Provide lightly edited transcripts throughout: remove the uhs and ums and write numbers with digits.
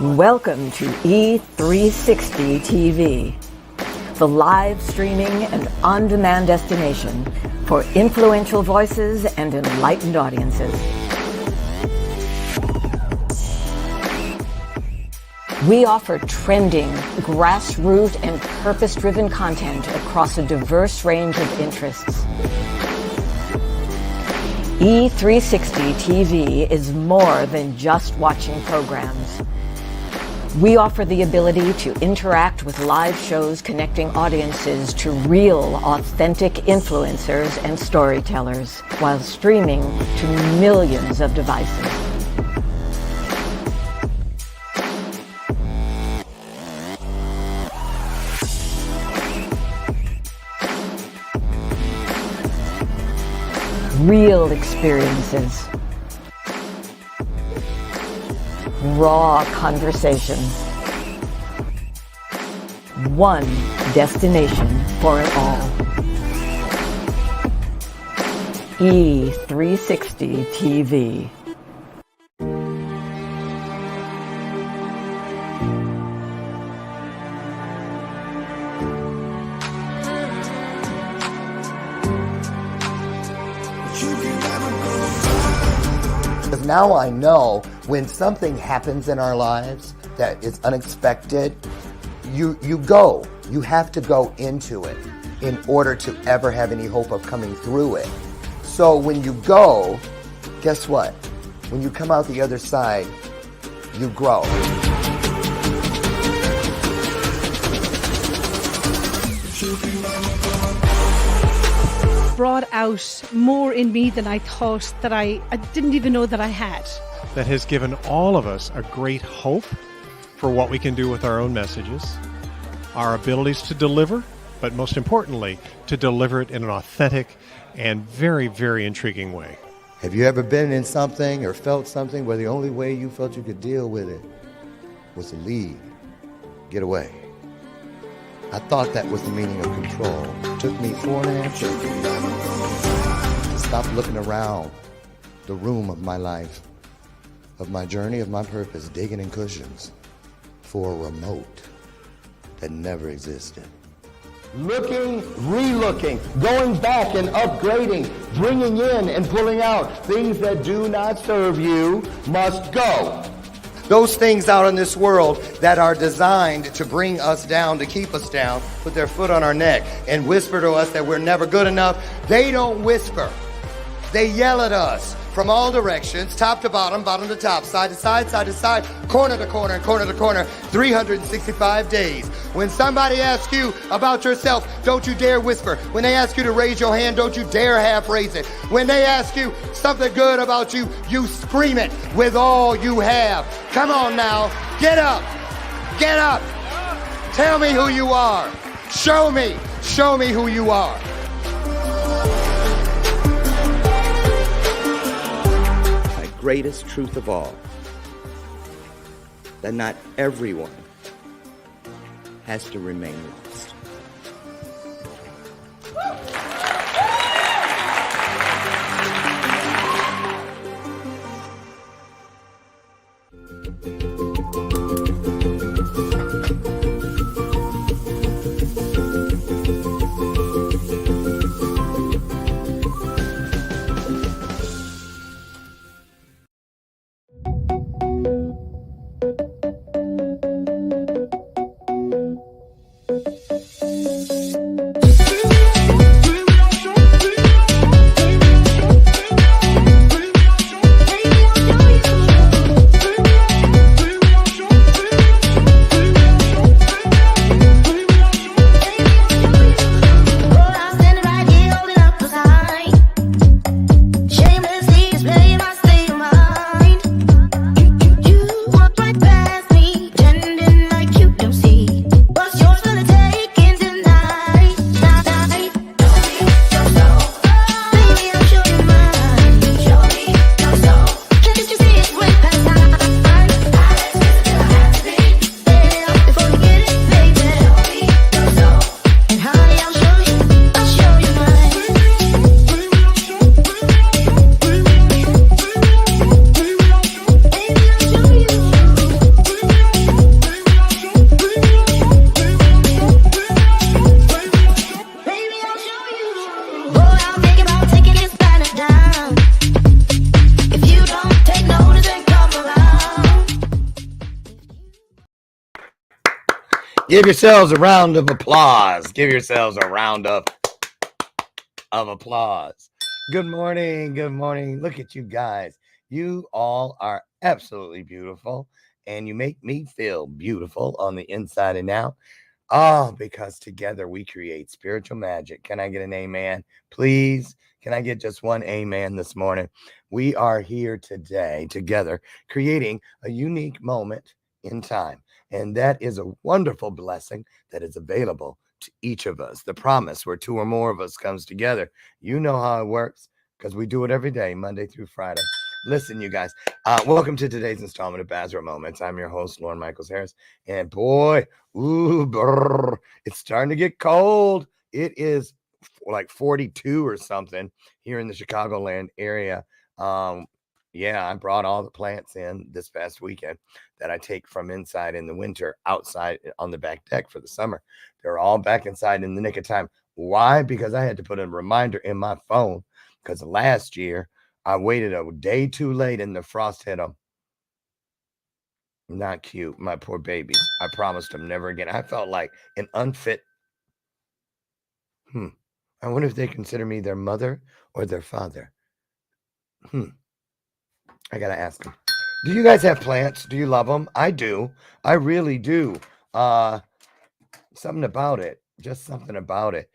Welcome to E360 TV, the live streaming and on-demand destination for influential voices and enlightened audiences. We offer trending, grassroots, and purpose-driven content across a diverse range of interests. E360 TV is more than just watching programs. We offer the ability to interact with live shows connecting audiences to real, authentic influencers and storytellers while streaming to millions of devices. Real experiences. Raw conversation. One destination for it all. E360 TV. Now I know when something happens in our lives that is unexpected, you have to go into it in order to ever have any hope of coming through it. So when you go, guess what? When you come out the other side, you grow. Brought out more in me than I thought that I didn't even know that I had. That has given all of us a great hope for what we can do with our own messages, our abilities to deliver, but most importantly, to deliver it in an authentic and very, very intriguing way. Have you ever been in something or felt something where the only way you felt you could deal with it was to leave, get away? I thought that was the meaning of control. It took me 4.5 years to stop looking around the room of my life, of my journey, of my purpose, digging in cushions for a remote that never existed. Looking, re-looking, going back and upgrading, bringing in and pulling out. Things that do not serve you must go. Those things out in this world that are designed to bring us down, to keep us down, put their foot on our neck and whisper to us that we're never good enough, they don't whisper. They yell at us from all directions, top to bottom, bottom to top, side to side, side to side, corner to corner, and corner to corner, 365 days. When somebody asks you about yourself, don't you dare whisper. When they ask you to raise your hand, don't you dare half raise it. When they ask you something good about you, you scream it with all you have. Come on now, get up, get up. Tell me who you are. Show me who you are. Greatest truth of all, that not everyone has to remain lost. Give yourselves a round of applause. Give yourselves a round of applause. Good morning. Good morning. Look at you guys. You all are absolutely beautiful, and you make me feel beautiful on the inside and out. Oh, because together we create spiritual magic. Can I get an amen? Please, can I get just one amen this morning? We are here today together creating a unique moment in time. And that is a wonderful blessing that is available to each of us. The promise where two or more of us comes together. You know how it works because we do it every day, Monday through Friday. Listen, you guys, welcome to today's installment of Bathrobe Moments. I'm your host, Lauren Michaels Harris. And boy, it's starting to get cold. It is like 42 or something here in the Chicagoland area. Yeah, I brought all the plants in this past weekend that I take from inside in the winter outside on the back deck for the summer. They're all back inside in the nick of time. Why? Because I had to put a reminder in my phone because last year I waited a day too late and the frost hit them. Not cute, my poor babies. I promised them never again. I felt like an unfit. I wonder if they consider me their mother or their father. I gotta ask them. Do you guys have plants? Do you love them? I do. I really do. Something about it. Just something about it.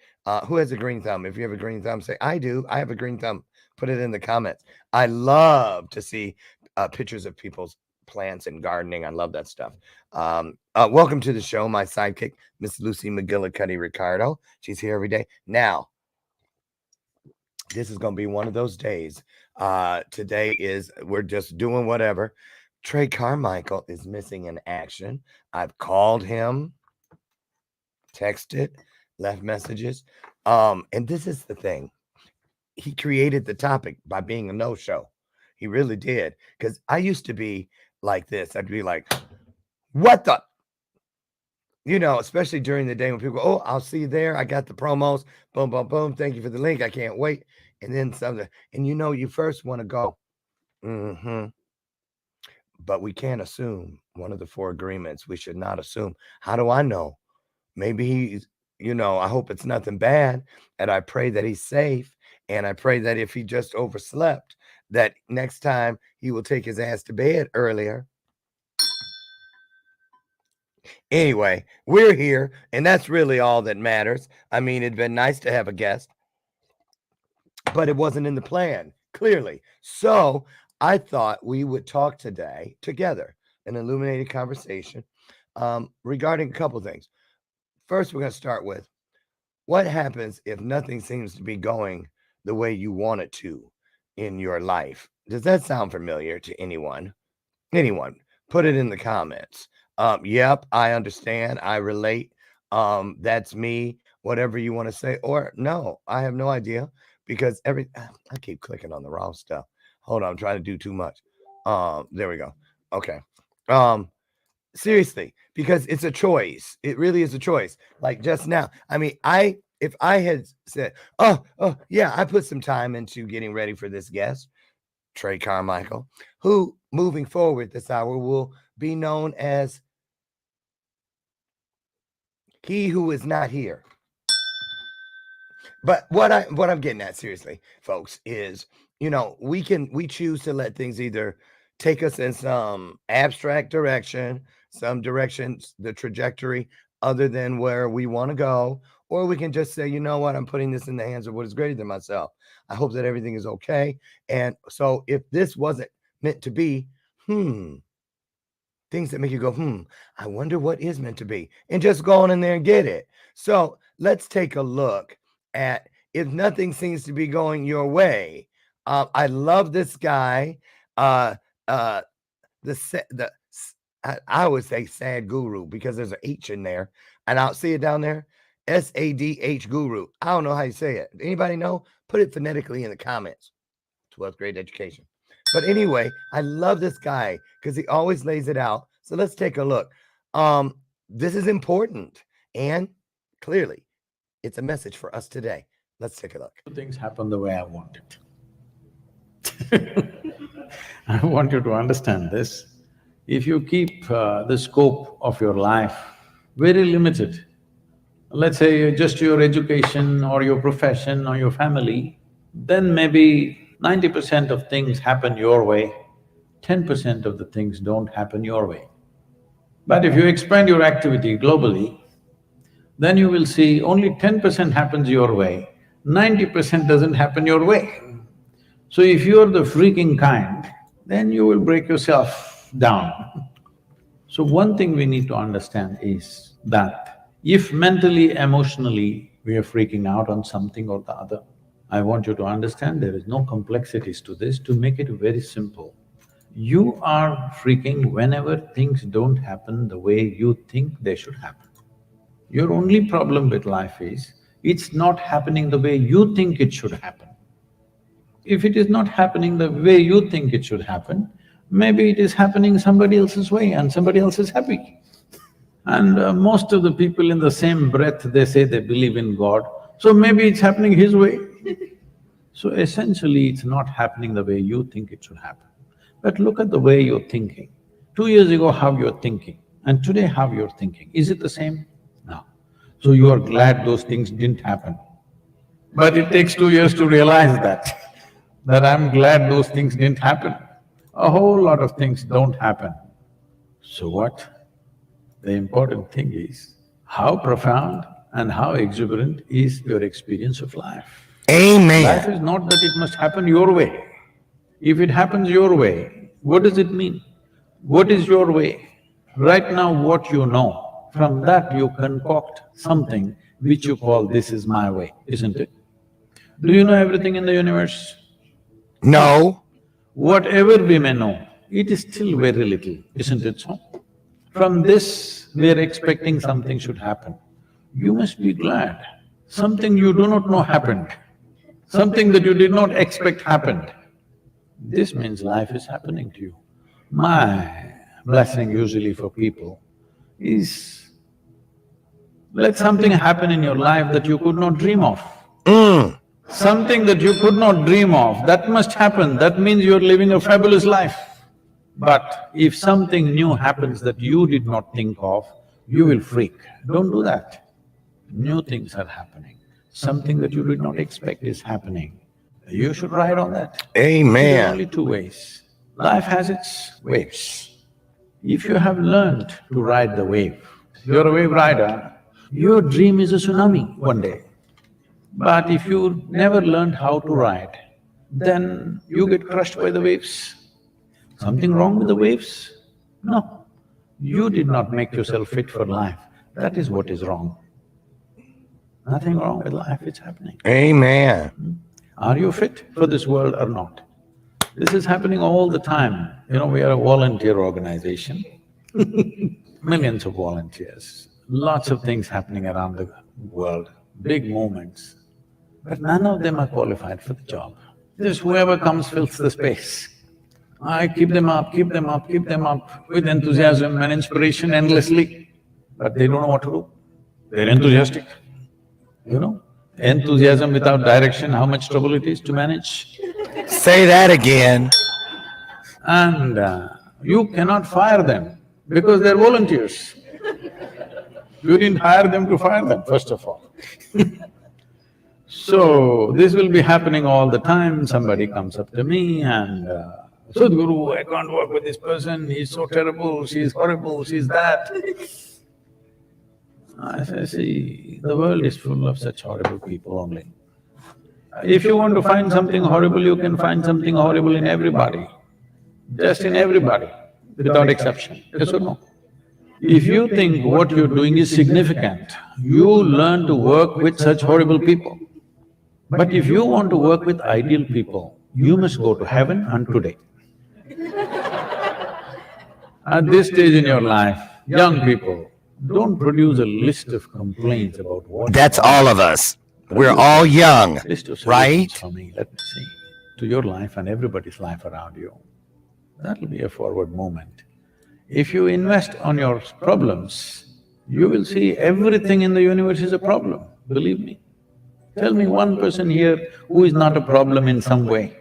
Who has a green thumb? If you have a green thumb, say, I do. I have a green thumb. Put it in the comments. I love to see pictures of people's plants and gardening. I love that stuff. Welcome to the show, my sidekick, Miss Lucy McGillicuddy Ricardo. She's here every day. Now, this is going to be one of those days. Today we're just doing whatever. Trey Carmichael is missing in action. I've called him, texted, left messages. And this is the thing. He created the topic by being a no-show. He really did. Because I used to be like this. I'd be like, what the? You know, especially during the day when people go, oh, I'll see you there. I got the promos. Boom, boom, boom. Thank you for the link. I can't wait. And then something. And you know, you first want to go, but we can't assume. One of the 4 agreements, we should not assume. How do I know? Maybe he's, I hope it's nothing bad. And I pray that he's safe. And I pray that if he just overslept, that next time he will take his ass to bed earlier. Anyway, we're here, and that's really all that matters. I mean, it'd been nice to have a guest, but it wasn't in the plan, clearly. So I thought we would talk today together, an illuminated conversation regarding a couple things. First, we're going to start with what happens if nothing seems to be going the way you want it to in your life. Does that sound familiar to anyone? Anyone? Put it in the comments. Yep, I understand. I relate. That's me. Whatever you want to say. Or no, I have no idea because I keep clicking on the wrong stuff. Hold on, I'm trying to do too much. There we go. Okay. Seriously, because it's a choice. It really is a choice. Like just now. I mean, if I had said, oh yeah, I put some time into getting ready for this guest, Trey Carmichael, who moving forward this hour will be known as he who is not here. But what I'm getting at, seriously, folks, is, we choose to let things either take us in some abstract direction, some directions, the trajectory other than where we want to go, or we can just say, you know what, I'm putting this in the hands of what is greater than myself. I hope that everything is okay. And so if this wasn't meant to be, things that make you go, I wonder what is meant to be, and just go on in there and get it. So let's take a look at if nothing seems to be going your way. I love this guy. I always say sad guru because there's an H in there, and I'll see it down there. SADH guru. I don't know how you say it. Anybody know? Put it phonetically in the comments. 12th grade education. But anyway, I love this guy because he always lays it out. So let's take a look. This is important. And clearly, it's a message for us today. Let's take a look. Things happen the way I want it. I want you to understand this. If you keep the scope of your life very limited. Let's say just your education or your profession or your family, then maybe 90% of things happen your way, 10% of the things don't happen your way. But if you expand your activity globally, then you will see only 10% happens your way, 90% doesn't happen your way. So if you're the freaking kind, then you will break yourself down. So one thing we need to understand is that if mentally, emotionally we are freaking out on something or the other, I want you to understand there is no complexities to this. To make it very simple, you are freaking whenever things don't happen the way you think they should happen. Your only problem with life is, it's not happening the way you think it should happen. If it is not happening the way you think it should happen, maybe it is happening somebody else's way and somebody else is happy. And most of the people in the same breath, they say they believe in God, so maybe it's happening his way. So essentially, it's not happening the way you think it should happen. But look at the way you're thinking. 2 years ago, how you're thinking, and today how you're thinking. Is it the same? No. So you are glad those things didn't happen. But it takes 2 years to realize that I'm glad those things didn't happen. A whole lot of things don't happen. So what? The important thing is, how profound and how exuberant is your experience of life. Amen. Life is not that it must happen your way. If it happens your way, what does it mean? What is your way? Right now what you know, from that you concoct something which you call, this is my way, isn't it? Do you know everything in the universe? No. Whatever we may know, it is still very little, isn't it so? From this, we are expecting something should happen. You must be glad. Something you do not know happened. Something that you did not expect happened. This means life is happening to you. My blessing usually for people is, let something happen in your life that you could not dream of. Something that you could not dream of, that must happen, that means you're living a fabulous life. But if something new happens that you did not think of, you will freak. Don't do that. New things are happening. Something that you did not expect is happening. You should ride on that. Amen. There are only two ways. Life has its waves. If you have learned to ride the wave, you're a wave rider, your dream is a tsunami one day. But if you never learned how to ride, then you get crushed by the waves. Something wrong with the waves? No. You did not make yourself fit for life. That is what is wrong. Nothing wrong with life, it's happening. Amen. Are you fit for this world or not? This is happening all the time. You know, we are a volunteer organization, millions of volunteers, lots of things happening around the world, big movements, but none of them are qualified for the job. Just whoever comes fills the space. I keep them up, keep them up, keep them up with enthusiasm and inspiration endlessly, but they don't know what to do. They're enthusiastic, you know. Enthusiasm without direction, how much trouble it is to manage. Say that again. And you cannot fire them because they're volunteers. You didn't hire them to fire them, first of all. So, this will be happening all the time. Somebody comes up to me and, Sadhguru, I can't work with this person, he's so terrible, she's horrible, she's that. I say, see, the world is full of such horrible people only. If you want to find something horrible, you can find something horrible in everybody, just in everybody, without exception, yes or no? If you think what you're doing is significant, you learn to work with such horrible people. But if you want to work with ideal people, you must go to heaven and today. At this stage in your life, young people, don't produce a list of complaints about what… That's all of us. We're all young, List of solutions right? for me, let me see, to your life and everybody's life around you. That'll be a forward movement. If you invest on your problems, you will see everything in the universe is a problem, believe me. Tell me one person here who is not a problem in some way.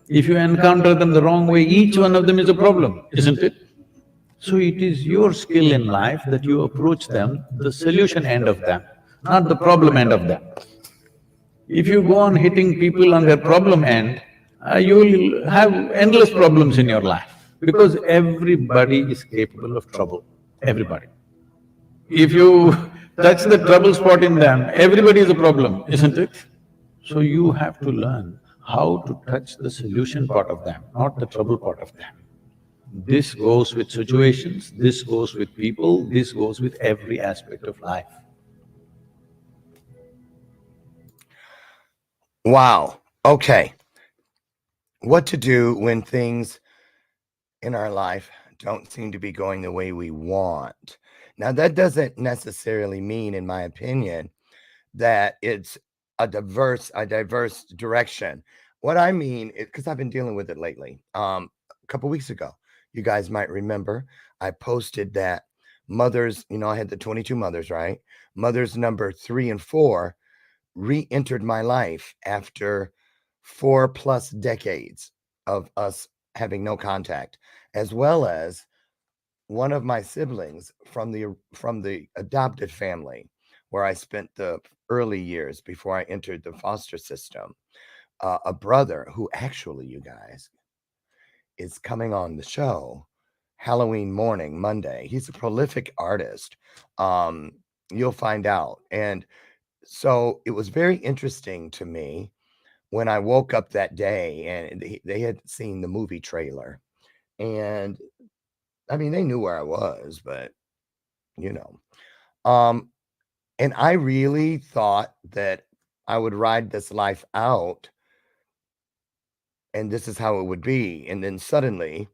If you encounter them the wrong way, each one of them is a problem, isn't it? So it is your skill in life that you approach them, the solution end of them, not the problem end of them. If you go on hitting people on their problem end, you will have endless problems in your life, because everybody is capable of trouble, everybody. If you touch the trouble spot in them, everybody is a problem, isn't it? So you have to learn how to touch the solution part of them, not the trouble part of them. This goes with situations, this goes with people, this goes with every aspect of life. Wow. Okay. What to do when things in our life don't seem to be going the way we want. Now, that doesn't necessarily mean, in my opinion, that it's a diverse direction. What I mean is, because I've been dealing with it lately. A couple weeks ago, you guys might remember, I posted that mothers, I had the 22 mothers, right? Mothers number 3 and 4 re-entered my life after 4+ decades of us having no contact, as well as one of my siblings from the adopted family where I spent the early years before I entered the foster system. A brother who actually, you guys, is coming on the show Halloween morning, Monday. He's a prolific artist. You'll find out. And so it was very interesting to me when I woke up that day and they had seen the movie trailer. And I mean, they knew where I was, but you know. And I really thought that I would ride this life out and this is how it would be. And then suddenly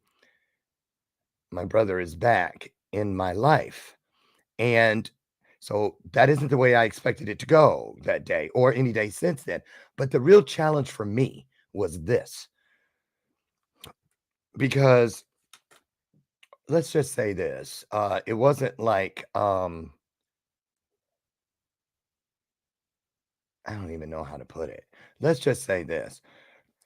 my brother is back in my life. And so that isn't the way I expected it to go that day or any day since then. But the real challenge for me was this, because let's just say this, it wasn't like, I don't even know how to put it. Let's just say this.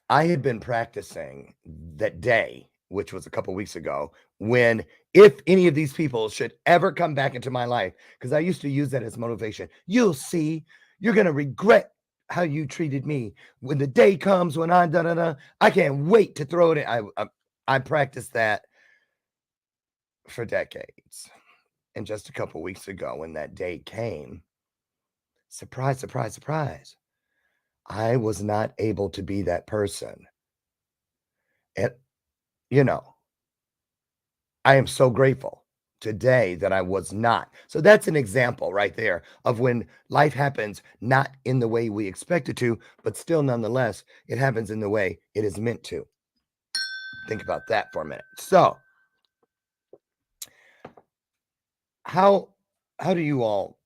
I had been practicing that day, which was a couple weeks ago, when if any of these people should ever come back into my life, because I used to use that as motivation. You'll see, you're gonna regret how you treated me when the day comes when I da da da. I can't wait to throw it in. I practiced that for decades, and just a couple weeks ago, when that day came, surprise, surprise, surprise, I was not able to be that person. And you know, I am so grateful today that I was not. So that's an example right there of when life happens not in the way we expect it to, but still nonetheless, it happens in the way it is meant to. Think about that for a minute. So, how do you all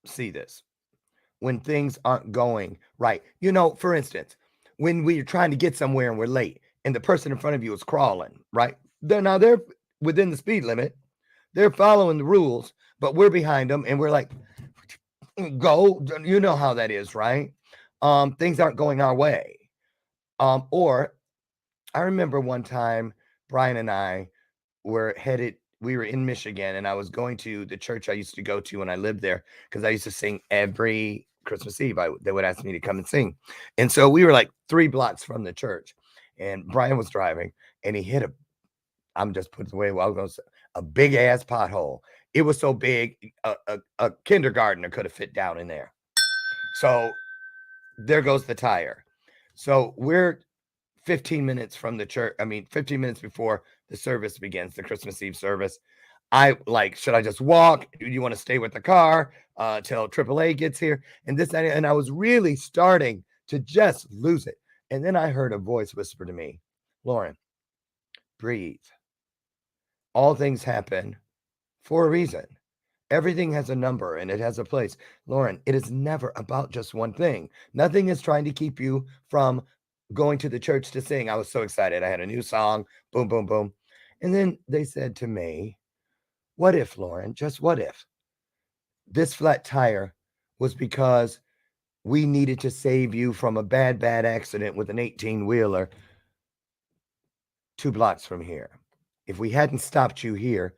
see this when things aren't going right? For instance, when we're trying to get somewhere and we're late and the person in front of you is crawling, right? They're within the speed limit. They're following the rules, but we're behind them and we're like, go. You know how that is, right? Things aren't going our way. Or I remember one time Brian and I we were in Michigan and I was going to the church I used to go to when I lived there because I used to sing every Christmas Eve. They would ask me to come and sing. And so we were like 3 blocks from the church and Brian was driving and he hit I'm just putting away what I was going to say, a big ass pothole. It was so big, a kindergartner could have fit down in there. So there goes the tire. So we're 15 minutes from the church. 15 minutes before the service begins, the Christmas Eve service. I like, should I just walk? Do you want to stay with the car till AAA gets here? And I was really starting to just lose it. And then I heard a voice whisper to me, Lauren, breathe. All things happen for a reason. Everything has a number and it has a place. Lauren, it is never about just one thing. Nothing is trying to keep you from going to the church to sing. I was so excited. I had a new song, boom, boom, boom. And then they said to me, what if, Lauren, just what if this flat tire was because we needed to save you from a bad, bad accident with an 18-wheeler 2 blocks from here? If we hadn't stopped you here,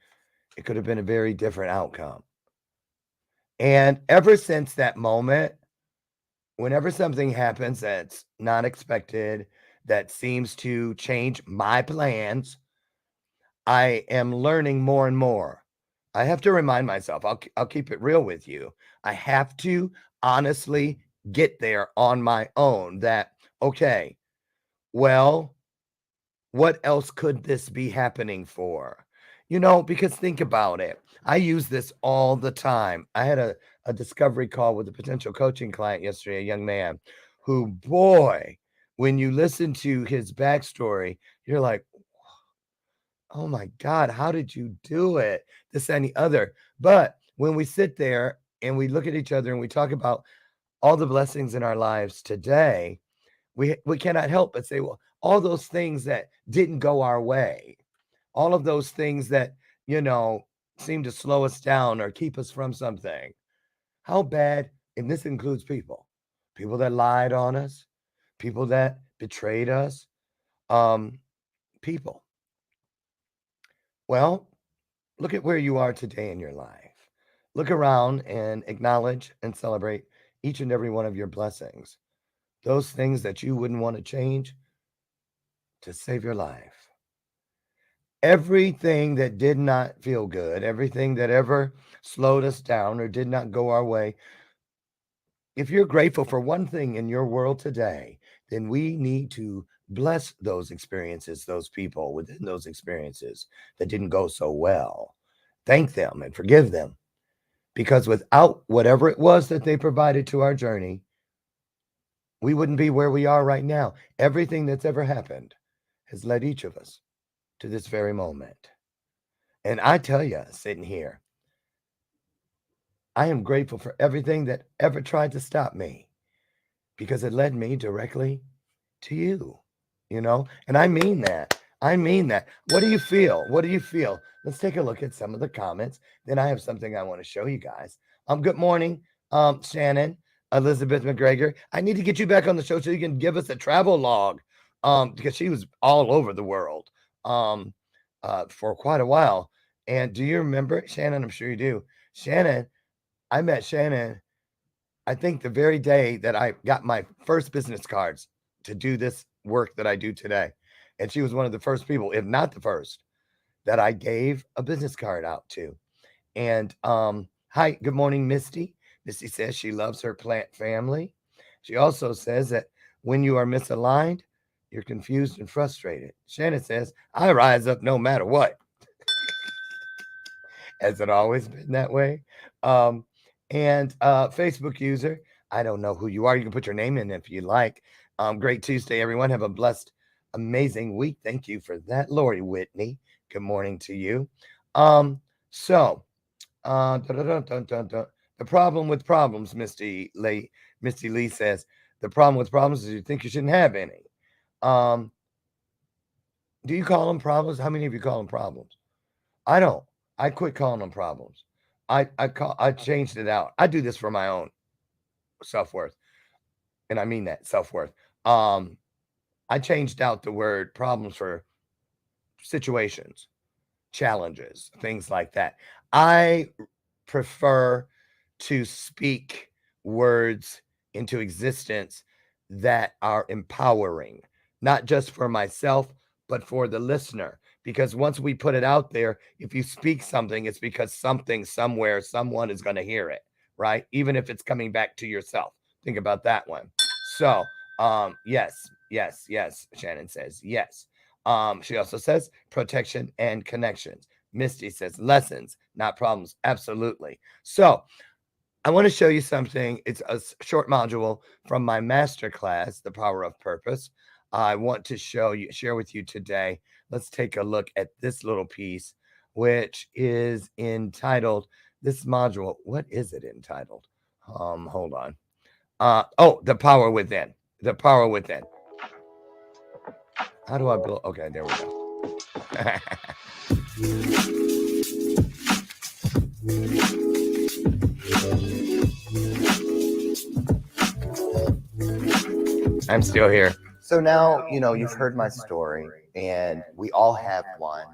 it could have been a very different outcome. And ever since that moment, whenever something happens that's not expected, that seems to change my plans, I am learning more and more. I have to remind myself, I'll keep it real with you. I have to honestly get there on my own that, okay, well, what else could this be happening for? Because think about it. I use this all the time. I had a discovery call with a potential coaching client yesterday, a young man who, boy, when you listen to his backstory, you're like, oh my God, how did you do it? This and the other. But when we sit there and we look at each other and we talk about all the blessings in our lives today, we cannot help but say, well, all those things that didn't go our way, all of those things that, seem to slow us down or keep us from something. How bad, and this includes people that lied on us, people that betrayed us, people. Well, look at where you are today in your life. Look around and acknowledge and celebrate each and every one of your blessings. Those things that you wouldn't want to change to save your life. Everything that did not feel good, everything that ever slowed us down or did not go our way, if you're grateful for one thing in your world today, then we need to bless those experiences, those people within those experiences that didn't go so well. Thank them and forgive them. Because without whatever it was that they provided to our journey, we wouldn't be where we are right now. Everything that's ever happened has led each of us to this very moment. And I tell you, sitting here, I am grateful for everything that ever tried to stop me because it led me directly to you, and I mean that. I mean that. What do you feel? What do you feel? Let's take a look at some of the comments. Then I have something I want to show you guys. Good morning, Shannon, Elizabeth McGregor. I need to get you back on the show so you can give us a travel log, because she was all over the world, for quite a while. And do you remember Shannon? I'm sure you do. Shannon, I met Shannon, I think the very day that I got my first business cards to do this work that I do today. And she was one of the first people, if not the first, that I gave a business card out to. And hi, good morning, Misty. Misty says she loves her plant family. She also says that when you are misaligned, you're confused and frustrated. Shannon says, I rise up no matter what. Has it always been that way? And Facebook user, I don't know who you are. You can put your name in if you like. Great Tuesday, everyone. Have a blessed, amazing week. Thank you for that. Lori Whitney, good morning to you. The problem with problems, Misty Lee says, the problem with problems is you think you shouldn't have any. Do you call them problems? How many of you call them problems? I don't. I quit calling them problems. I changed it out. I do this for my own self-worth. And I mean that, self-worth. I changed out the word problems for situations, challenges, things like that. I prefer to speak words into existence that are empowering, not just for myself, but for the listener. Because once we put it out there, if you speak something, it's because something, somewhere, someone is going to hear it, right? Even if it's coming back to yourself. Think about that one. So, yes, Shannon says, yes. She also says protection and connections. Misty says lessons, not problems. Absolutely. So I want to show you something. It's a short module from my masterclass, The Power of Purpose. I want to share with you today. Let's take a look at this little piece, which is entitled, this module. What is it entitled? Hold on. The Power Within. The Power Within. How do I build? Okay, there we go. I'm still here. So now, you've heard my story, and we all have one.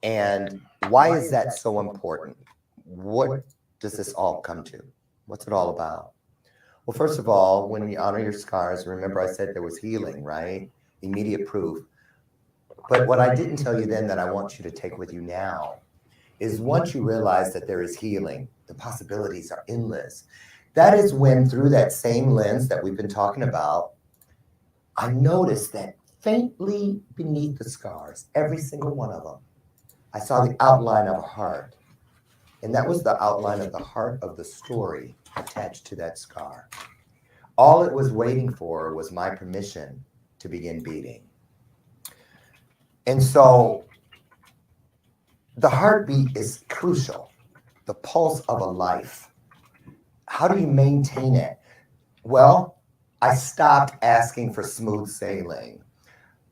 And why is that so important? What does this all come to? What's it all about? Well, first of all, when you honor your scars, remember I said there was healing, right? Immediate proof. But what I didn't tell you then that I want you to take with you now is once you realize that there is healing, the possibilities are endless. That is when, through that same lens that we've been talking about, I noticed that faintly beneath the scars, every single one of them, I saw the outline of a heart. And that was the outline of the heart of the story attached to that scar. All it was waiting for was my permission to begin beating. And so the heartbeat is crucial, the pulse of a life. How do you maintain it? Well, I stopped asking for smooth sailing.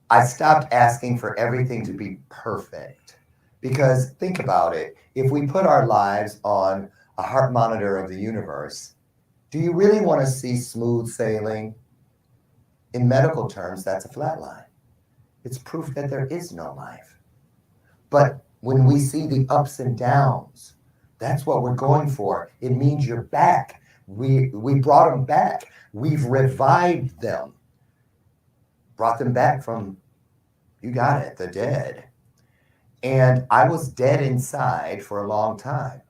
I stopped asking for everything to be perfect. Because think about it, if we put our lives on a heart monitor of the universe, do you really want to see smooth sailing? In medical terms, that's a flat line. It's proof that there is no life. But when we see the ups and downs, that's what we're going for. It means you're back. We brought them back. We've revived them. Brought them back from, you got it, the dead. And I was dead inside for a long time.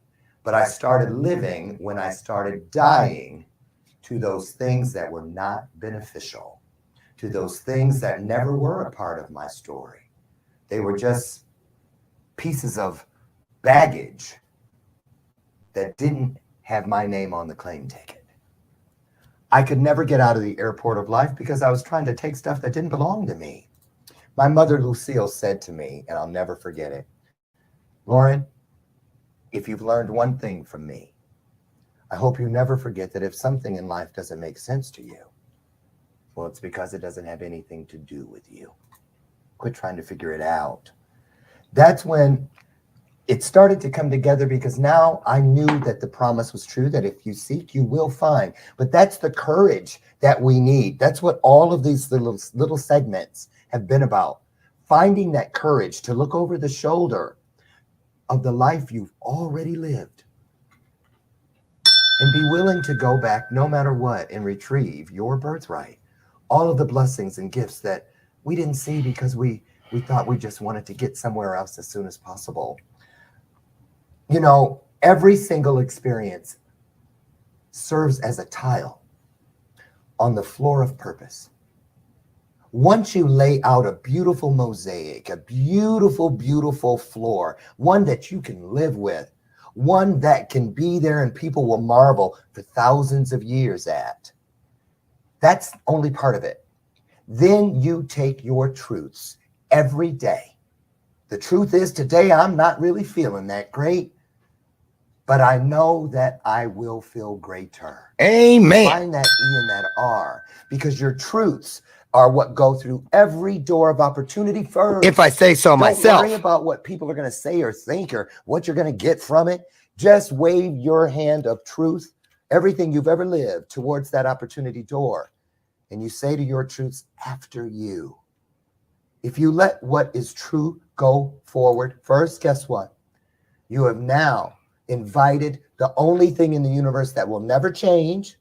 But I started living when I started dying to those things that were not beneficial, to those things that never were a part of my story. They were just pieces of baggage that didn't have my name on the claim ticket. I could never get out of the airport of life because I was trying to take stuff that didn't belong to me. My mother, Lucille, said to me, and I'll never forget it, Lauren, if you've learned one thing from me, I hope you never forget that if something in life doesn't make sense to you, well, it's because it doesn't have anything to do with you. Quit trying to figure it out. That's when it started to come together, because now I knew that the promise was true, that if you seek, you will find. But that's the courage that we need. That's what all of these little segments have been about. Finding that courage to look over the shoulder of the life you've already lived and be willing to go back no matter what and retrieve your birthright. All of the blessings and gifts that we didn't see because we thought we just wanted to get somewhere else as soon as possible. You know, every single experience serves as a tile on the floor of purpose. Once you lay out a beautiful mosaic, a beautiful, beautiful floor, one that you can live with, one that can be there and people will marvel for thousands of years at, that's only part of it. Then you take your truths every day. The truth is, today I'm not really feeling that great, but I know that I will feel greater. Amen. Find that E and that R, because your truths are what go through every door of opportunity first. If I say so myself. Don't worry about what people are going to say or think or what you're going to get from it. Just wave your hand of truth, everything you've ever lived, towards that opportunity door. And you say to your truths, after you. If you let what is true go forward first, guess what? You have now invited the only thing in the universe that will never change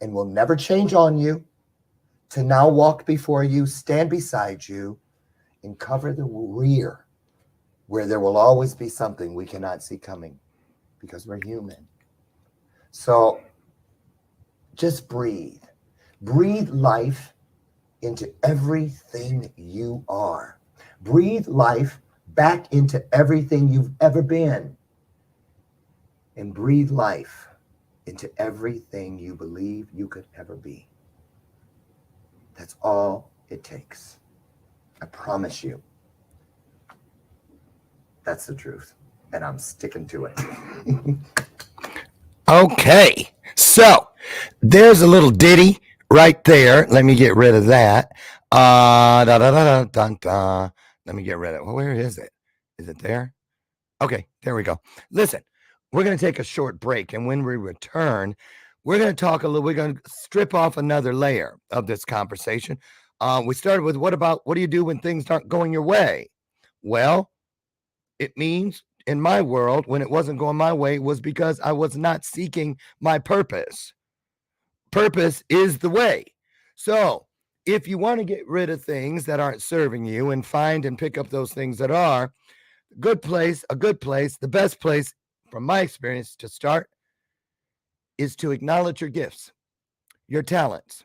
and will never change on you to now walk before you, stand beside you, and cover the rear, where there will always be something we cannot see coming because we're human. So just breathe. Breathe life into everything you are. Breathe life back into everything you've ever been. And breathe life into everything you believe you could ever be. That's all it takes. I promise you. That's the truth. And I'm sticking to it. Okay. So there's a little ditty right there. Let me get rid of that. Let me get rid of it. Well, where is it? Is it there? Okay, there we go. Listen, we're going to take a short break. And when we return, we're going to talk a little, we're going to strip off another layer of this conversation. We started with what do you do when things aren't going your way? Well, It means in my world, when it wasn't going my way, was because I was not seeking my purpose. Purpose is the way. So if you want to get rid of things that aren't serving you and find and pick up those things that are, a good place, the best place from my experience to start is to acknowledge your gifts, your talents.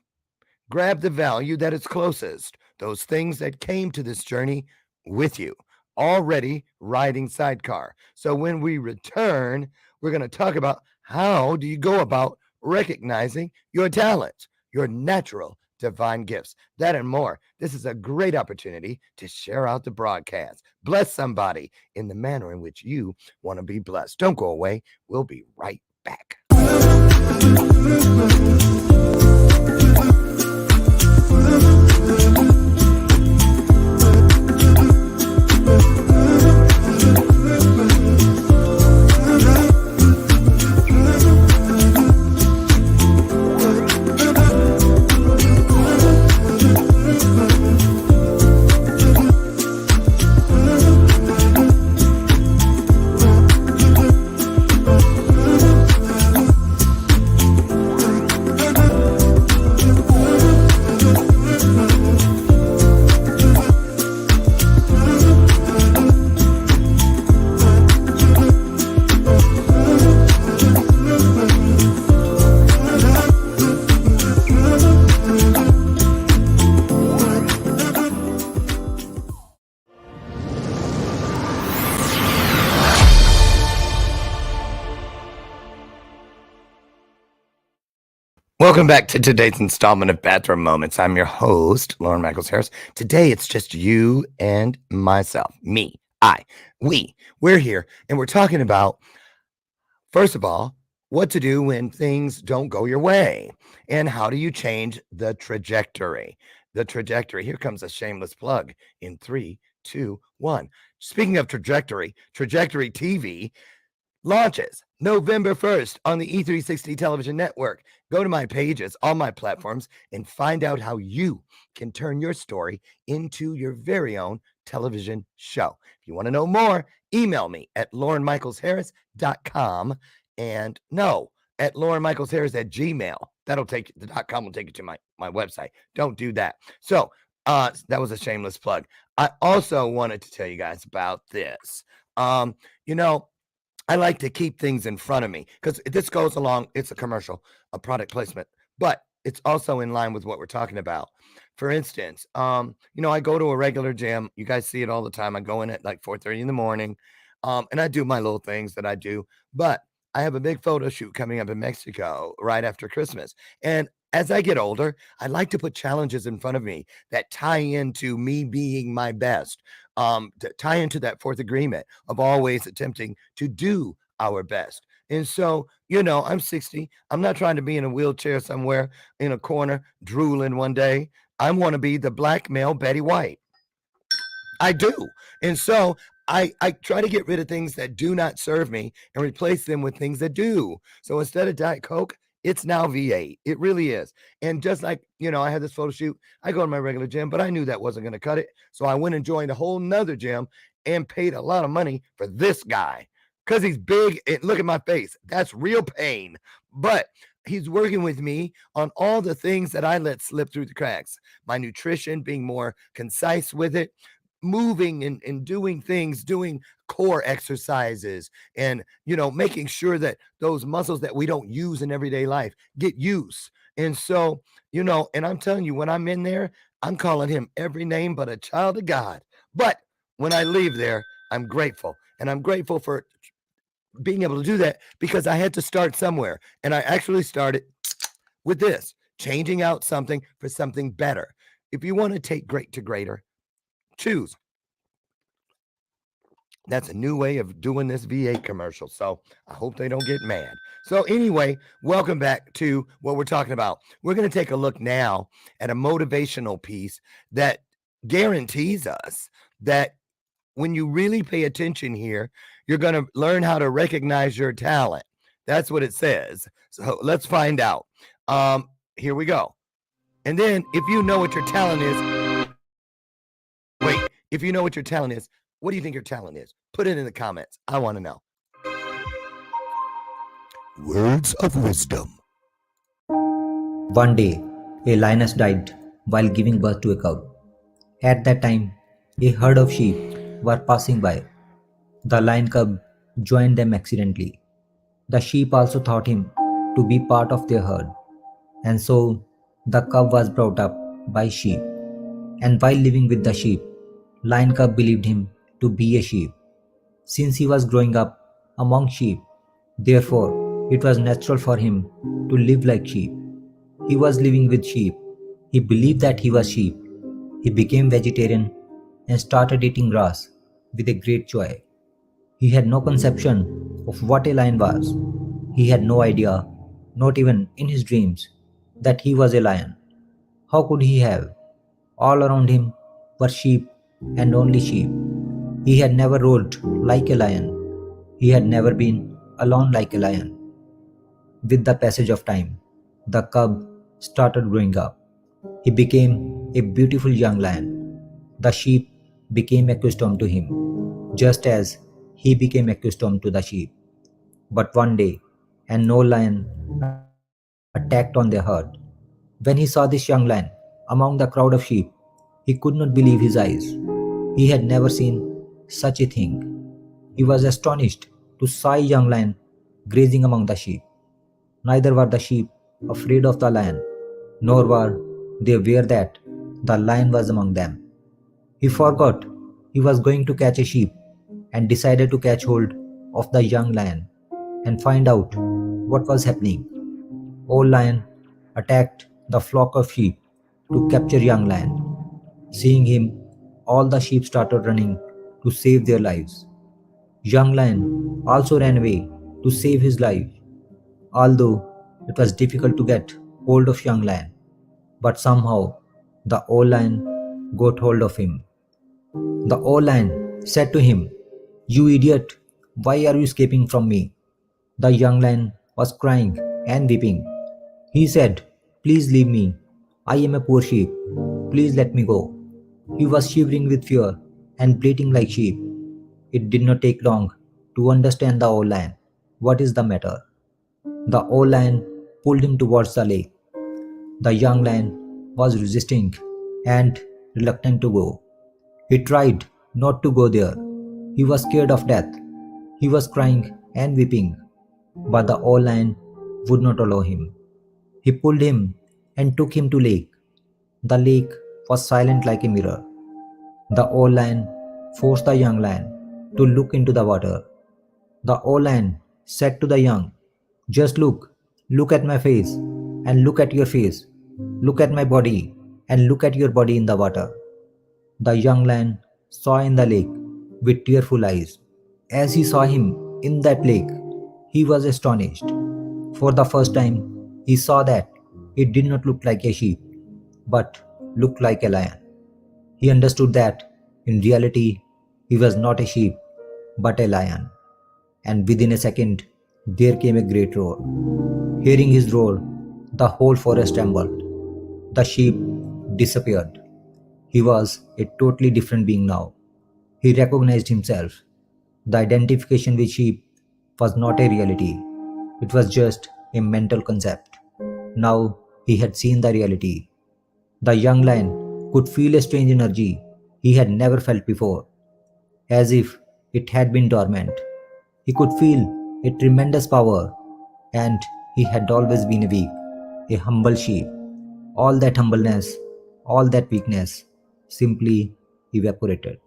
Grab the value that is closest, those things that came to this journey with you, already riding sidecar. So when we return, we're going to talk about how do you go about recognizing your talents, your natural divine gifts, that and more. This is a great opportunity to share out the broadcast. Bless somebody in the manner in which you want to be blessed. Don't go away. We'll be right back. Welcome back to today's installment of Bathrobe Moments. I'm your host, Lauren Michaels Harris. Today, it's just you and myself, me, we. We're here, and we're talking about, first of all, what to do when things don't go your way, and how do you change the trajectory. The trajectory. Here comes a shameless plug in 3, 2, 1. Speaking of trajectory, Trajectory TV launches November 1st on the E360 television network. Go to my pages, all my platforms, and find out how you can turn your story into your very own television show. If you want to know more, email me at laurenmichaelsharris.com and at laurenmichaelsharris@gmail. That'll take the .com will take you to my website. Don't do that. So that was a shameless plug. I also wanted to tell you guys about this. I like to keep things in front of me because this goes along. It's a commercial, a product placement, but it's also in line with what we're talking about. For instance, I go to a regular gym. You guys see it all the time. I go in at like 4:30 in the morning, and I do my little things that I do. But I have a big photo shoot coming up in Mexico right after Christmas. And as I get older, I like to put challenges in front of me that tie into me being my best, to tie into that fourth agreement of always attempting to do our best. And so, I'm 60. I'm not trying to be in a wheelchair somewhere in a corner drooling one day. I want to be the black male Betty White. I do. And so I try to get rid of things that do not serve me and replace them with things that do. So instead of Diet Coke, it's now V8. It really is. And just like, I had this photo shoot, I go to my regular gym, but I knew that wasn't going to cut it. So I went and joined a whole nother gym and paid a lot of money for this guy because he's big. And look at my face. That's real pain. But he's working with me on all the things that I let slip through the cracks. My nutrition, being more concise with it, moving and doing things, doing core exercises, and making sure that those muscles that we don't use in everyday life get use. And so, and I'm telling you, when I'm in there, I'm calling him every name but a child of God. But when I leave there, I'm grateful. And I'm grateful for being able to do that because I had to start somewhere. And I actually started with this, changing out something for something better. If you want to take great to greater, choose. That's a new way of doing this V8 commercial. So I hope they don't get mad. So anyway, welcome back to what we're talking about. We're going to take a look now at a motivational piece that guarantees us that when you really pay attention here, you're going to learn how to recognize your talent. That's what it says. So let's find out. Here we go. And then if you know what your talent is, if you know what your talent is, What do you think your talent is? Put it in the comments. I want to know. Words of wisdom. One day, a lioness died while giving birth to a cub. At that time, a herd of sheep were passing by. The lion cub joined them accidentally. The sheep also thought him to be part of their herd, and so the cub was brought up by sheep. And while living with the sheep, lion cub believed him to be a sheep. Since he was growing up among sheep, therefore it was natural for him to live like sheep. He was living with sheep. He believed that he was sheep. He became vegetarian and started eating grass with a great joy. He had no conception of what a lion was. He had no idea, not even in his dreams, that he was a lion. How could he have? All around him were sheep and only sheep. He had never roared like a lion. He had never been alone like a lion. With the passage of time, the cub started growing up. He became a beautiful young lion. The sheep became accustomed to him, just as he became accustomed to the sheep. But one day, an old lion attacked on their herd. When he saw this young lion among the crowd of sheep, he could not believe his eyes. He had never seen such a thing. He was astonished to see a young lion grazing among the sheep. Neither were the sheep afraid of the lion, nor were they aware that the lion was among them. He forgot he was going to catch a sheep and decided to catch hold of the young lion and find out what was happening. Old lion attacked the flock of sheep to capture young lion. Seeing him, all the sheep started running to save their lives. Young lion also ran away to save his life, although it was difficult to get hold of young lion. But somehow the old lion got hold of him. The old lion said to him, "You idiot, why are you escaping from me?" The young lion was crying and weeping. He said, "Please leave me. I am a poor sheep. Please let me go." He was shivering with fear and bleating like sheep. It did not take long to understand the old lion. What is the matter? The old lion pulled him towards the lake. The young lion was resisting and reluctant to go. He tried not to go there. He was scared of death. He was crying and weeping, but the old lion would not allow him. He pulled him and took him to lake. The lake was silent like a mirror. The old lion forced the young lion to look into the water. The old lion said to the young, "Just look at my face, and look at your face, look at my body, and look at your body in the water." The young lion saw in the lake with tearful eyes. As he saw him in that lake, he was astonished. For the first time, he saw that it did not look like a sheep, but looked like a lion. He understood that, in reality, he was not a sheep, but a lion. And within a second, there came a great roar. Hearing his roar, the whole forest trembled. The sheep disappeared. He was a totally different being now. He recognized himself. The identification with sheep was not a reality, it was just a mental concept. Now he had seen the reality. The young lion could feel a strange energy he had never felt before, as if it had been dormant. He could feel a tremendous power, and he had always been a weak, a humble sheep. All that humbleness, all that weakness simply evaporated.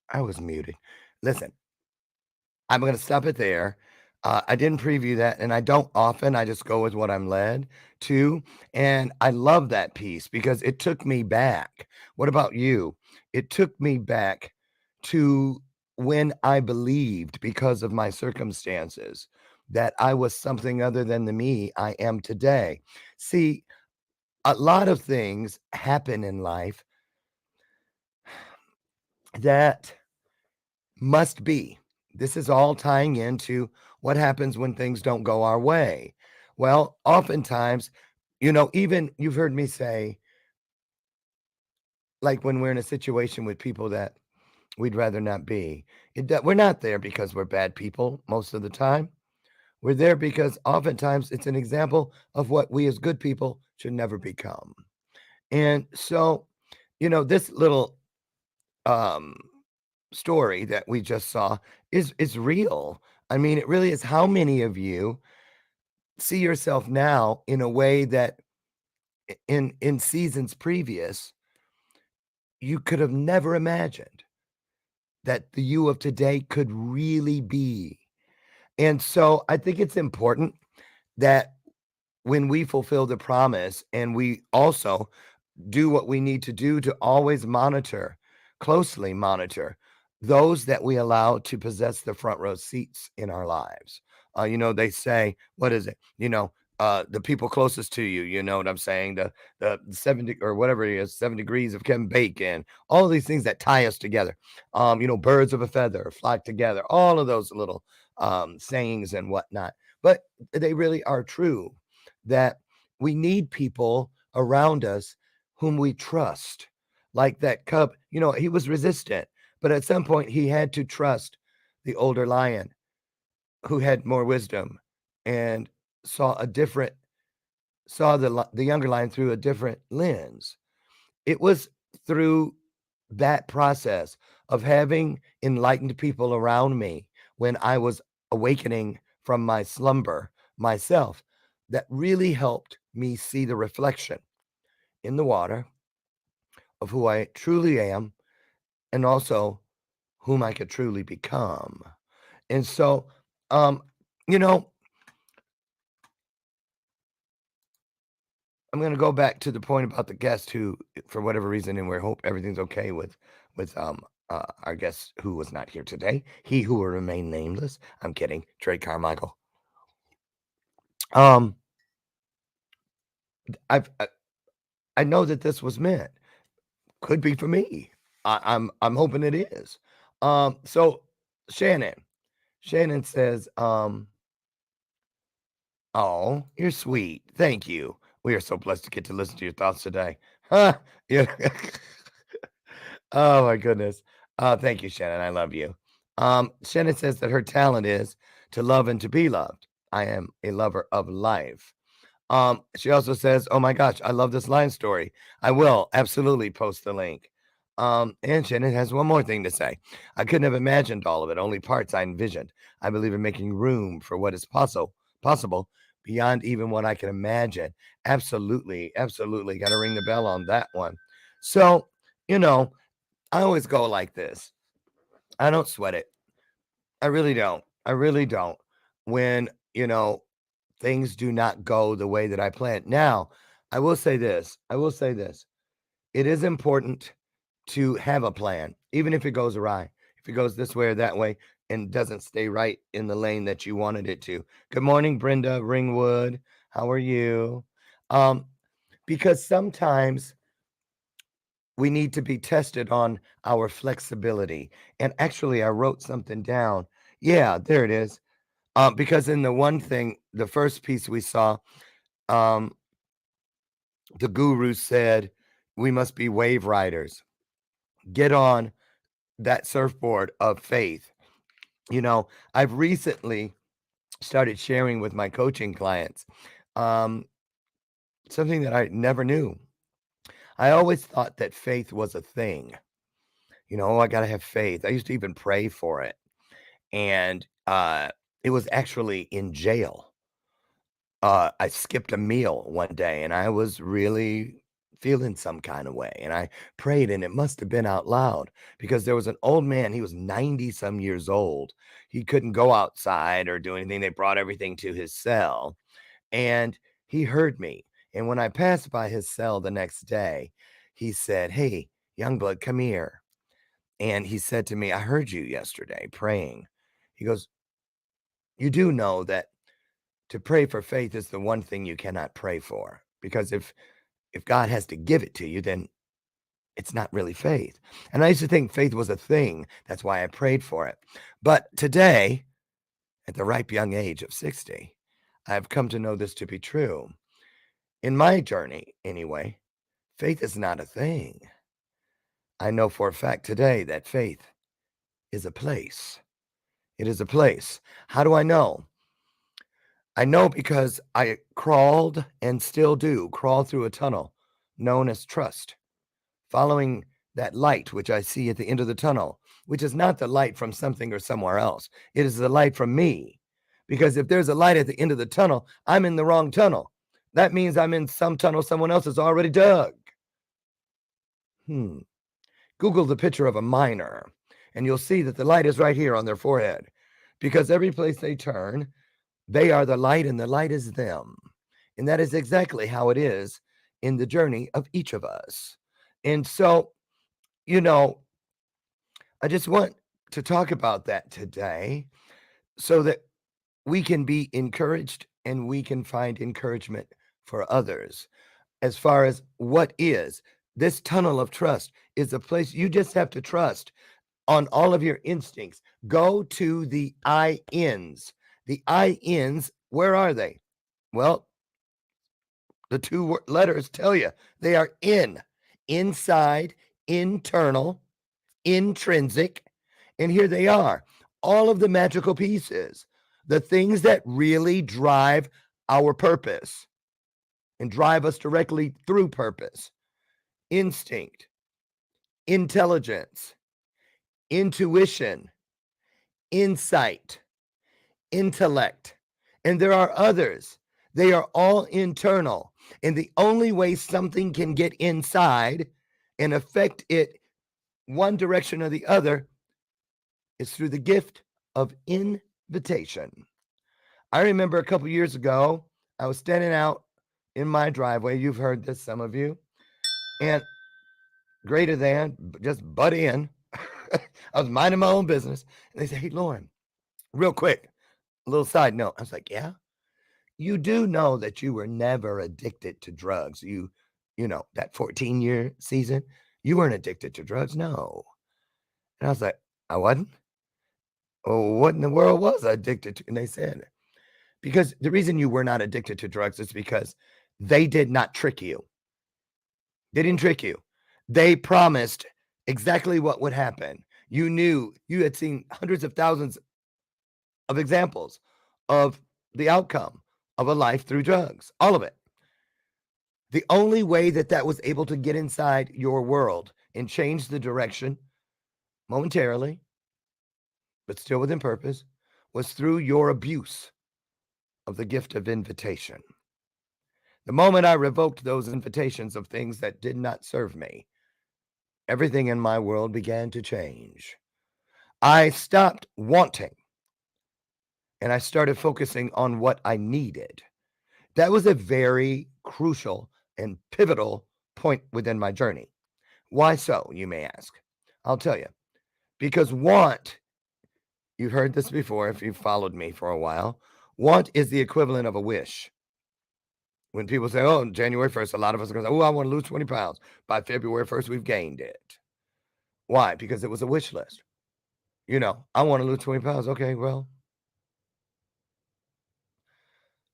I was muted. Listen, I'm going to stop it there. I didn't preview that, and I don't often. I just go with what I'm led to. And I love that piece because it took me back. What about you? It took me back to when I believed, because of my circumstances, that I was something other than the me I am today. See, a lot of things happen in life that must be. This is all tying into What happens when things don't go our way? Well, oftentimes, even you've heard me say, like when we're in a situation with people that we'd rather not be, we're not there because we're bad people most of the time. We're there because oftentimes it's an example of what we as good people should never become. And so, this little um, story that we just saw is real. I mean, it really is. How many of you see yourself now in a way that in seasons previous you could have never imagined that the you of today could really be? And so I think it's important that when we fulfill the promise and we also do what we need to do to always closely monitor those that we allow to possess the front row seats in our lives. They say, what is it? The people closest to you, you know what I'm saying? The 70 or whatever it is, 7 degrees of Kevin Bacon, all of these things that tie us together. Birds of a feather flock together, all of those little sayings and whatnot. But they really are true that we need people around us whom we trust. Like that cub, he was resistant, but at some point he had to trust the older lion who had more wisdom and saw the younger lion through a different lens. It was through that process of having enlightened people around me when I was awakening from my slumber myself that really helped me see the reflection in the water of who I truly am and also whom I could truly become. And so, you know, I'm going to go back to the point about the guest who, for whatever reason, and we hope everything's okay with our guest who was not here today. He who will remain nameless. I'm kidding, Trey Carmichael. Um, I know that this was meant. Could be for me. I'm hoping it is. So Shannon says, oh, you're sweet. Thank you. We are so blessed to get to listen to your thoughts today. Huh? Yeah. Oh my goodness. Thank you, Shannon. I love you. Shannon says that her talent is to love and to be loved. I am a lover of life. She also says, oh my gosh, I love this line story. I will absolutely post the link. And Shannon has one more thing to say. I couldn't have imagined all of it, only parts I envisioned. I believe in making room for what is possible beyond even what I can imagine. Absolutely. Got to ring the bell on that one. So, I always go like this. I don't sweat it. I really don't. When, things do not go the way that I planned. Now, I will say this. It is important to have a plan, even if it goes awry, if it goes this way or that way and doesn't stay right in the lane that you wanted it to. Good morning, Brenda Ringwood. How are you? Because sometimes we need to be tested on our flexibility. And actually, I wrote something down. Yeah, there it is. Because in the first piece we saw, the guru said, we must be wave riders. Get on that surfboard of faith. I've recently started sharing with my coaching clients something that I never knew. I always thought that faith was a thing. I got to have faith. I used to even pray for it. And it was actually in jail. I skipped a meal one day and I was really feeling some kind of way. And I prayed, and it must have been out loud because there was an old man. He was 90 some years old. He couldn't go outside or do anything. They brought everything to his cell, and he heard me. And when I passed by his cell the next day, he said, hey, Youngblood, come here. And he said to me, I heard you yesterday praying. He goes, you do know that to pray for faith is the one thing you cannot pray for, because if God has to give it to you, then it's not really faith. And I used to think faith was a thing. That's why I prayed for it. But today, at the ripe young age of 60, I have come to know this to be true. In my journey, anyway, faith is not a thing. I know for a fact today that faith is a place. It is a place. How do I know? I know because I crawled and still do crawl through a tunnel known as trust, following that light which I see at the end of the tunnel, which is not the light from something or somewhere else. It is the light from me. Because if there's a light at the end of the tunnel, I'm in the wrong tunnel. That means I'm in some tunnel someone else has already dug. Google the picture of a miner, and you'll see that the light is right here on their forehead. Because every place they turn, they are the light and the light is them. And that is exactly how it is in the journey of each of us. And so, I just want to talk about that today so that we can be encouraged and we can find encouragement for others. As far as what is this tunnel of trust is a place you just have to trust on all of your instincts. Go to the I ends. The I ends, where are they? Well, the two letters tell you they are inside, internal, intrinsic, and here they are. All of the magical pieces, the things that really drive our purpose and drive us directly through purpose. Instinct, intelligence, intuition, insight, intellect, and there are others. They are all internal. And the only way something can get inside and affect it one direction or the other is through the gift of invitation. I remember a couple years ago, I was standing out in my driveway. You've heard this, some of you. And greater than, just butt in. I was minding my own business. And they said, hey, Lauren, real quick, a little side note. I was like, yeah, you do know that you were never addicted to drugs. You know, that 14-year season, you weren't addicted to drugs. No. And I was like, I wasn't? Oh, what in the world was I addicted to? And they said, because the reason you were not addicted to drugs is because they did not trick you. They didn't trick you. They promised exactly what would happen. You knew, you had seen hundreds of thousands of examples of the outcome of a life through drugs, all of it. The only way that was able to get inside your world and change the direction momentarily, but still within purpose, was through your abuse of the gift of invitation. The moment I revoked those invitations of things that did not serve me, everything in my world began to change. I stopped wanting and I started focusing on what I needed. That was a very crucial and pivotal point within my journey. Why so, you may ask? I'll tell you. Because want, you've heard this before if you've followed me for a while, want is the equivalent of a wish. When people say, oh, January 1st, a lot of us are going to say, oh, I want to lose 20 pounds. By February 1st, we've gained it. Why? Because it was a wish list. You know, I want to lose 20 pounds. Okay, well.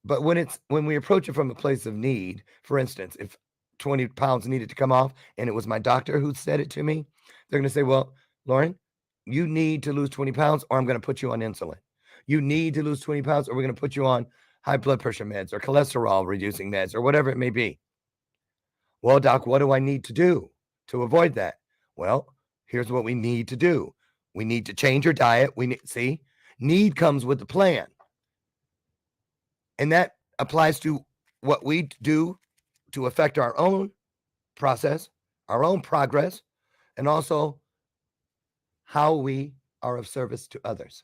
But when we approach it from a place of need, for instance, if 20 pounds needed to come off and it was my doctor who said it to me, they're going to say, well, Lauren, you need to lose 20 pounds or I'm going to put you on insulin. You need to lose 20 pounds or we're going to put you on high blood pressure meds or cholesterol reducing meds or whatever it may be. Well, doc, what do I need to do to avoid that? Well, here's what we need to do. We need to change your diet. Need comes with the plan. And that applies to what we do to affect our own process, our own progress, and also how we are of service to others.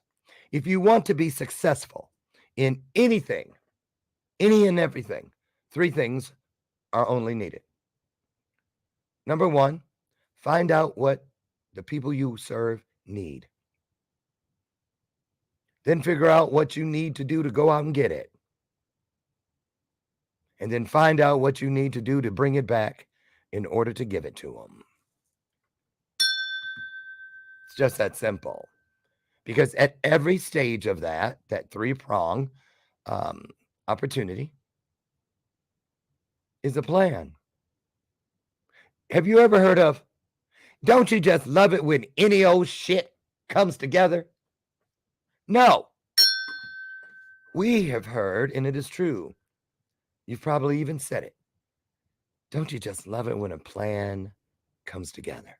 If you want to be successful in anything, any and everything, three things are only needed. Number one, find out what the people you serve need. Then figure out what you need to do to go out and get it. And then find out what you need to do to bring it back in order to give it to them. It's just that simple. Because at every stage of that three-prong opportunity is a plan. Have you ever heard of, don't you just love it when any old shit comes together? No. We have heard, and it is true, you've probably even said it, don't you just love it when a plan comes together?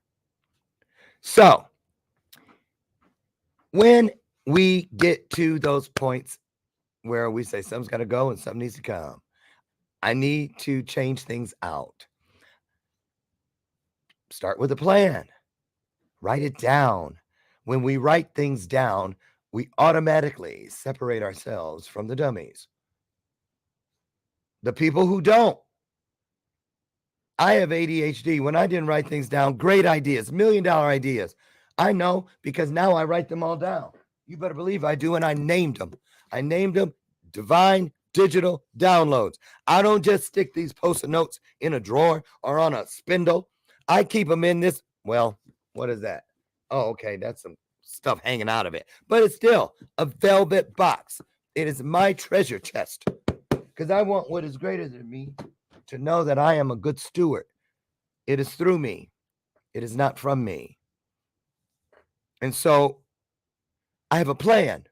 So, when we get to those points where we say something's got to go and something needs to come, I need to change things out. Start with a plan. Write it down. When we write things down, we automatically separate ourselves from the dummies. The people who don't. I have ADHD. When I didn't write things down, great ideas, $1 million ideas. I know because now I write them all down. You better believe I do, and I named them. I named them Divine Digital Downloads. I don't just stick these Post-it notes in a drawer or on a spindle. I keep them in this, well, what is that? Oh, okay, that's some stuff hanging out of it. But it's still a velvet box. It is my treasure chest because I want what is greater than me to know that I am a good steward. It is through me. It is not from me. And so I have a plan.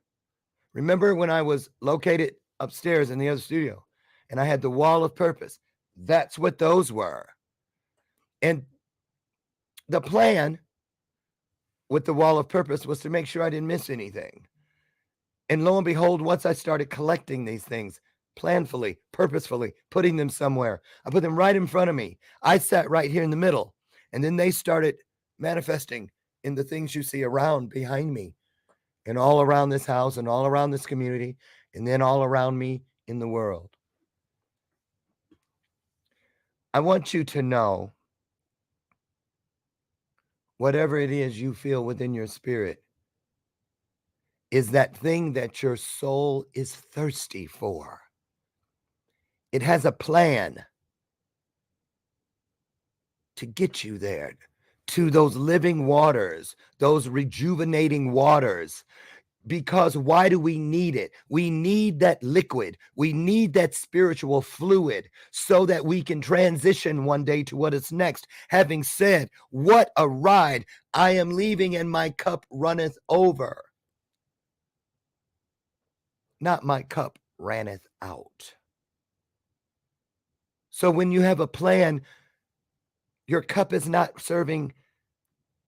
Remember when I was located upstairs in the other studio and I had the wall of purpose? That's what those were. And the plan with the wall of purpose was to make sure I didn't miss anything. And lo and behold, once I started collecting these things, planfully, purposefully, putting them somewhere, I put them right in front of me. I sat right here in the middle. And then they started manifesting in the things you see around behind me and all around this house and all around this community and then all around me in the world. I want you to know whatever it is you feel within your spirit is that thing that your soul is thirsty for. It has a plan to get you there, to those living waters, those rejuvenating waters. Because why do we need it? We need that liquid. We need that spiritual fluid so that we can transition one day to what is next. Having said, what a ride. I am leaving and my cup runneth over. Not my cup ranneth out. So when you have a plan, your cup is not serving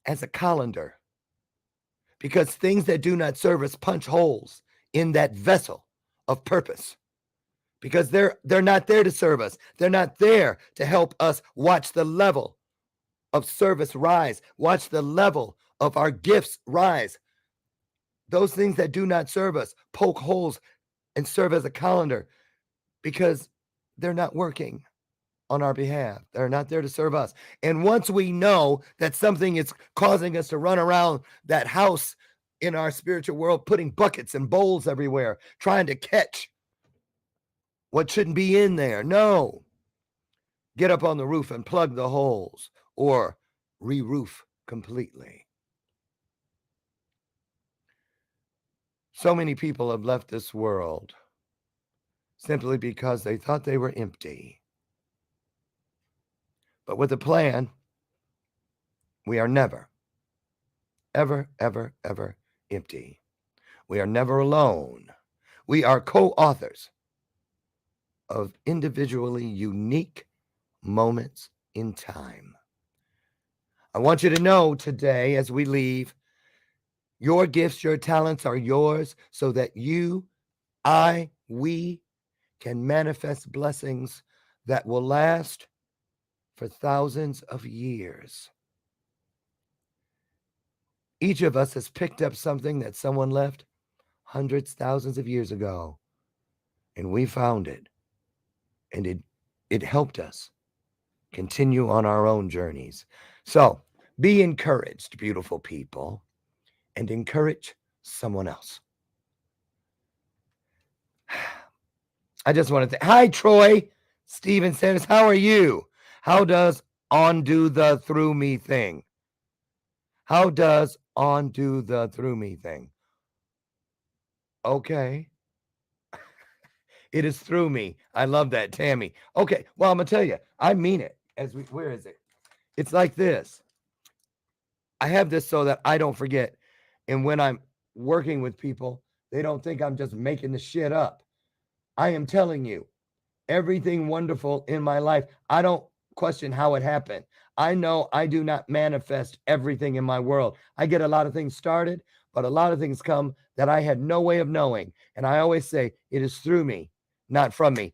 as a colander. Because things that do not serve us punch holes in that vessel of purpose. Because they're not there to serve us. They're not there to help us watch the level of service rise. Watch the level of our gifts rise. Those things that do not serve us poke holes and serve as a colander because they're not working on our behalf. They're not there to serve us. And once we know that something is causing us to run around that house in our spiritual world, putting buckets and bowls everywhere, trying to catch what shouldn't be in there. No. Get up on the roof and plug the holes or re-roof completely. So many people have left this world simply because they thought they were empty. But with a plan, we are never, ever, ever, ever empty. We are never alone. We are co-authors of individually unique moments in time. I want you to know today as we leave, your gifts, your talents are yours so that you, we can manifest blessings that will last for thousands of years. Each of us has picked up something that someone left hundreds, thousands of years ago, and we found it, and it helped us continue on our own journeys. So be encouraged, beautiful people, and encourage someone else. I just want to hi, Troy. Steven Sanders, how are you? How does on do the through me thing? How does on do the through me thing? Okay. It is through me. I love that, Tammy. Okay, well, I'm gonna tell you, I mean it. Where is it? It's like this. I have this so that I don't forget. And when I'm working with people, they don't think I'm just making the shit up. I am telling you, everything wonderful in my life, I don't question how it happened. I know I do not manifest everything in my world. I get a lot of things started, but a lot of things come that I had no way of knowing. And I always say, it is through me, not from me.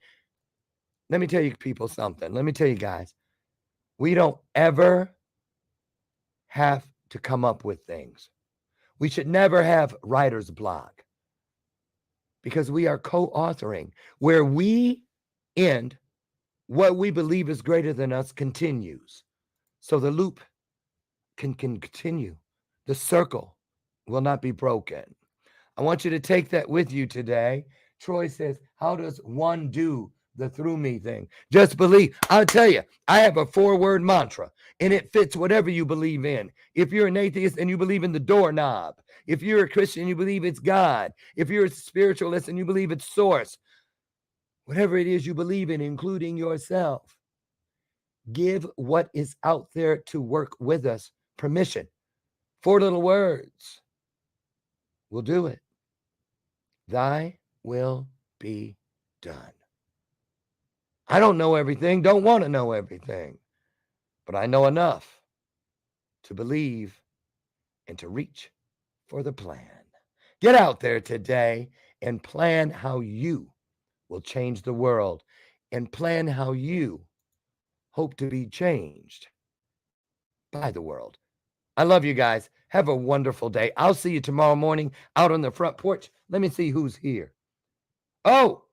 Let me tell you people something. Let me tell you guys, we don't ever have to come up with things. We should never have writer's block because we are co-authoring. Where we end, what we believe is greater than us continues. So the loop can continue. The circle will not be broken. I want you to take that with you today. Troy says, how does one do the through me thing? Just believe. I'll tell you, I have a 4-word mantra, and it fits whatever you believe in. If you're an atheist and you believe in the doorknob, if you're a Christian, you believe it's God. If you're a spiritualist and you believe it's source, whatever it is you believe in, including yourself, give what is out there to work with us permission. 4 little words. We'll do it. Thy will be done. I don't know everything, don't want to know everything, but I know enough to believe and to reach for the plan. Get out there today and plan how you will change the world and plan how you hope to be changed by the world. I love you guys. Have a wonderful day. I'll see you tomorrow morning out on the front porch. Let me see who's here. Oh,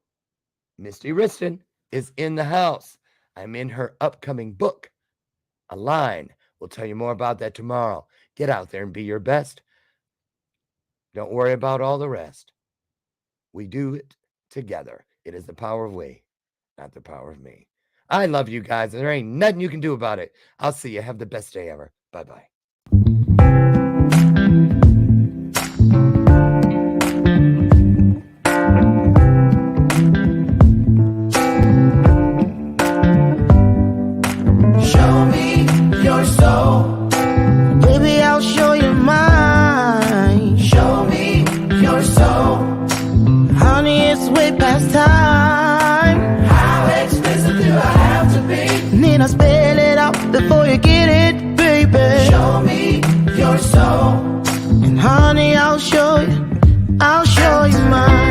Misty Riston is in the house. I'm in her upcoming book, Align. We'll tell you more about that tomorrow. Get out there and be your best. Don't worry about all the rest. We do it together. It is the power of we, not the power of me. I love you guys, and there ain't nothing you can do about it. I'll see you. Have the best day ever. Bye-bye. Show me your soul. Baby, I'll show you mine. Show me your soul. Honey, it's way past time. How expensive do I have to be? Need I spell it out before you get it, baby? Show me your soul. And honey, I'll show you mine.